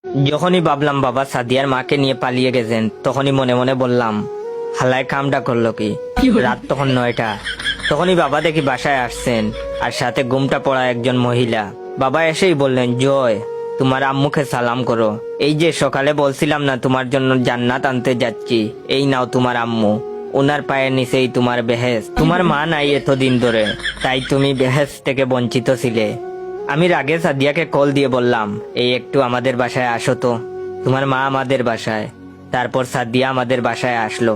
যখনই ভাবলাম বাবা সাদিয়ার মাকে নিয়ে পালিয়ে গেছেন, তখনই মনে মনে বললাম হালায় কামটা করলো কি। রাত তখন 9টা। তখনই বাবা দেখি বাসায় আসছেন, আর সাথে ঘুমটা পড়া একজন মহিলা। বাবা এসেই বললেন, জয়, তোমার আম্মুকে সালাম করো। এই যে সকালে বলছিলাম না তোমার জন্য জান্নাত আনতে যাচ্ছি, এই নাও তোমার আম্মু। ওনার পায়ের নিচেই তোমার বেহেস। তোমার মা নাই এতদিন ধরে, তাই তুমি বেহেস থেকে বঞ্চিত ছিলে। আমি রাগে সাদিয়াকে কল দিয়ে বললাম, এই একটু আমাদের বাসায় আসো তো, তোমার মা আমাদের বাসায়। তারপর সাদিয়া আমাদের বাসায় আসলো।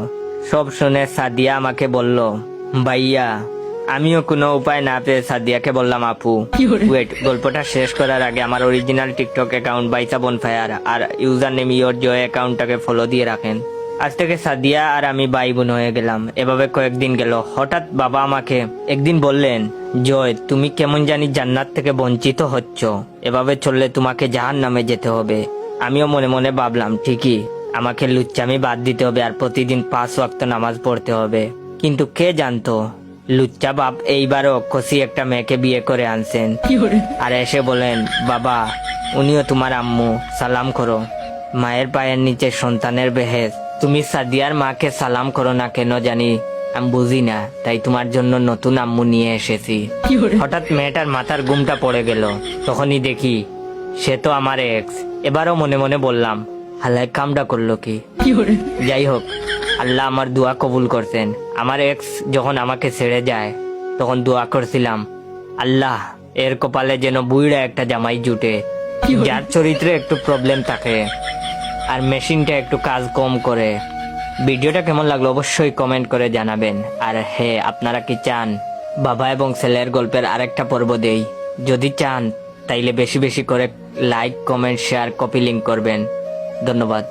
সব শুনে সাদিয়া আমাকে বলল, ভাইয়া। আমিও কোনো উপায় না পেয়ে সাদিয়াকে বললাম, আপু ওয়েট, গল্পটা শেষ করার আগে আমার অরিজিনাল টিকটক অ্যাকাউন্ট বাইসা বনফায়ার আর ইউজার নেম ইয়োর জয় অ্যাকাউন্টটাকে ফলো দিয়ে রাখেন। আজ থেকে সাদিয়া আর আমি ভাই বোন হয়ে গেলাম। এভাবে কয়েকদিন গেল। হঠাৎ বাবা আমাকে একদিন বললেন, জয়, তুমি কেমন জানি জান্নাত থেকে বঞ্চিত হচ্ছ, এভাবে চললে তোমাকে জাহান্নামে যেতে হবে। আমিও মনে মনে ভাবলাম, ঠিকই, আমাকে লুচ্চামি বাদ দিতে হবে আর প্রতিদিন 5 ওয়াক্ত নামাজ পড়তে হবে। কিন্তু কে জানতো লুচ্চা বাপ এইবারও কষি একটা মেয়েকে বিয়ে করে আনছেন। আর এসে বলেন, বাবা, উনিও তোমার আম্মু, সালাম করো। মায়ের পায়ের নিচে সন্তানের বেহেস। তুমি সাদিয়ার মাকে সালাম করো না কেন জানি আমি বুঝি না, তাই তোমার জন্য নতুন আম্মু নিয়ে এসেছি। হঠাৎ মেয়েটার মাথার ঘুমটা পড়ে গেল। তখনই দেখি সে তো আমার এক্স। এবারও মনে মনে বললাম, হালায় কামটা করলো কি। যাই হোক, আল্লাহ আমার দোয়া কবুল করছেন। আমার এক্স যখন আমাকে ছেড়ে যায়, তখন দোয়া করছিলাম, আল্লাহ এর কপালে যেন বুইড়া একটা জামাই জুটে, যার চরিত্রে একটু প্রবলেম থাকে আর মেশিনটা একটু কাজ কম করে। ভিডিওটা কেমন লাগলো অবশ্যই কমেন্ট করে জানাবেন। আর হ্যাঁ, আপনারা কি চান বাবা এবং ছেলের গল্পের আরেকটা পর্ব দেই? যদি চান তাইলে বেশি বেশি করে like, comment, share, copy link করবেন। ধন্যবাদ।